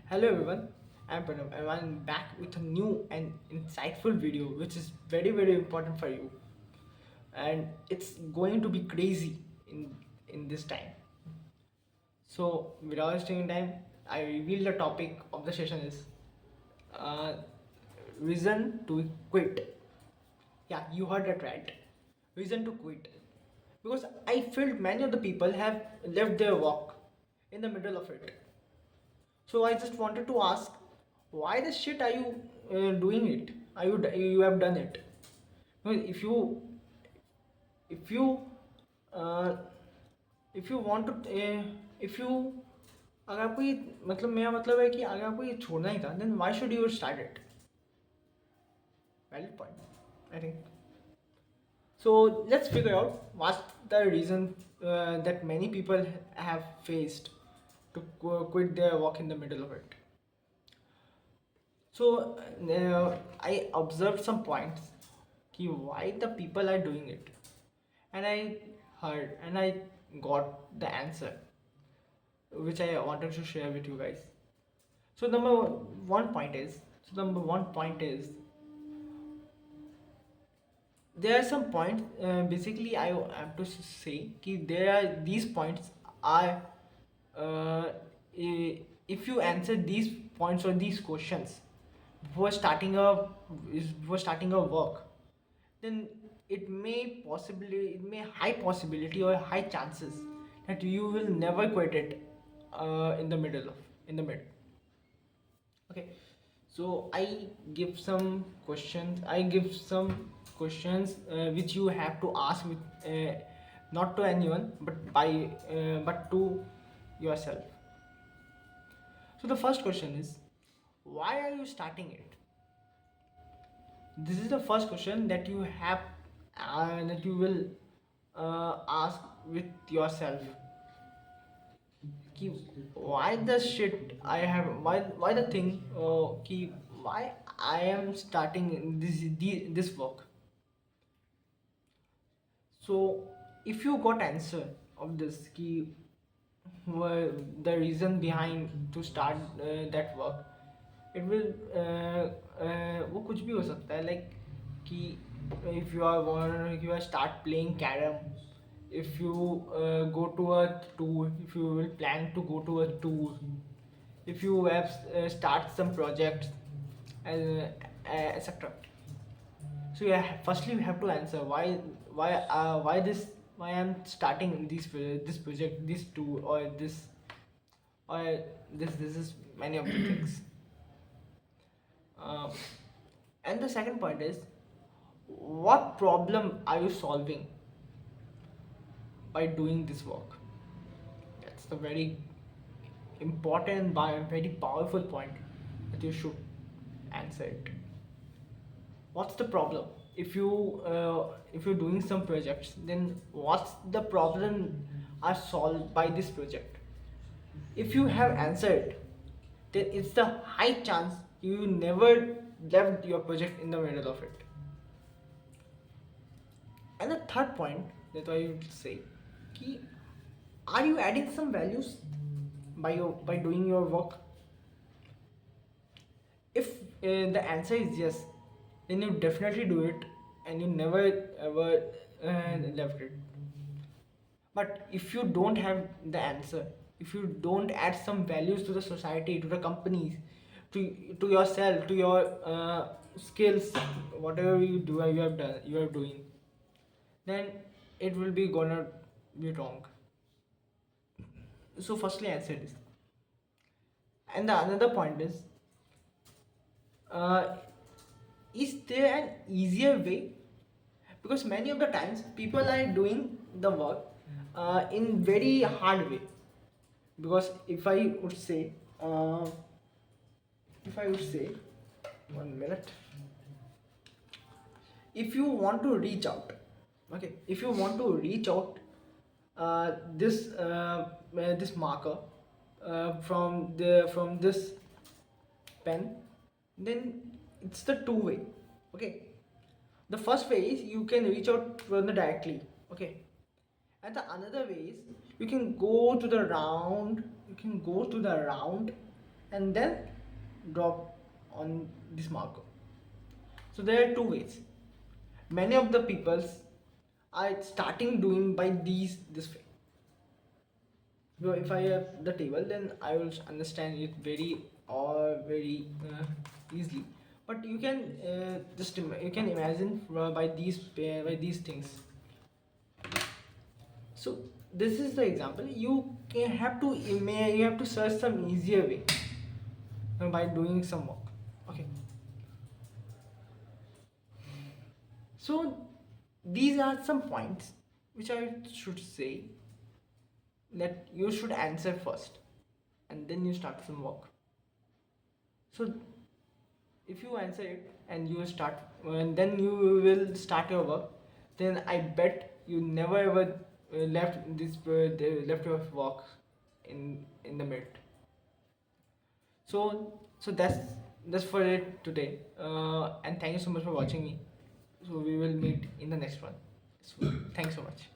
Hello everyone, I'm Pranav and I'm back with a new and insightful video which is very important for you, and it's going to be crazy in this time. So without wasting time, I reveal the topic of the session is uh, reason to quit. Yeah, you heard that right. Reason to quit. Because I felt many of the people have left their work in the middle of it. So I just wanted to ask, why the shit are you doing it? Are you have done it? No, if you uh, if you want to if you अगर आपको ये मतलब मेरा मतलब है कि अगर आपको ये छोड़ना ही था then why should you start it? Valid point, I think. So let's figure out what's the reason that many people have faced to quit their work in the middle of it. So I observed some points कि why the people are doing it, and I heard and I got the answer which I wanted to share with you guys. So number one point is there are some points. Basically, I have to say कि there are these points are uh, if you answer these points or these questions before starting a before starting a work, then it may high possibility or high chances that you will never quit it in the middle. Okay, so I give some questions which you have to ask with not to anyone but to yourself. So the first question is, why are you starting it? This is the first question that you have that you will ask with yourself. कि why the shit I have why the thing कि why I am starting this work. So if you got answer of this कि the reason behind to start that work, it will वो कुछ भी हो सकता है like कि if you are start playing carom, if you go to a tour, if you will plan to go to a tour, if you have start some projects, etc. So yeah, firstly you have to answer why this why I'm starting this project, this tour, or this is many of the things. Um, and the second point is, what problem are you solving by doing this work? That's the very important and very powerful point that you should answer it. What's the problem? If you're doing some projects, then what's the problem are solved by this project? If you have answered, then it's the high chance you never left your project in the middle of it. And the third point that I would say, ki, are you adding some values by doing your work? If the answer is yes, then you definitely do it and you never ever left it. But if you don't have the answer, if you don't add some values to the society, to the companies, to yourself, to your skills, whatever you are doing, then it will be gonna be wrong. So firstly answer this. And the another point uh, is there an easier way? Because many of the times people are doing the work in very hard way. Because if I would say 1 minute, if you want to reach out, okay, if you want to reach out this marker from this pen, then it's the two way. Okay, the first way is you can reach out from the directly. Okay, and the another way is you can go to the round, and then drop on this marker. So there are two ways. Many of the peoples are starting doing by this way. So if I have the table, then I will understand it very easily. But you can you can imagine by these things. So this is the example. You can have to you have to search some easier way by doing some work. Okay. So these are some points which I should say that you should answer first, and then you start some work. So if you answer it and you start and then you will start your work, then I bet you never ever left your work in the mid. So that's for it today, and thank you so much for watching me. So we will meet in the next one. So thanks so much.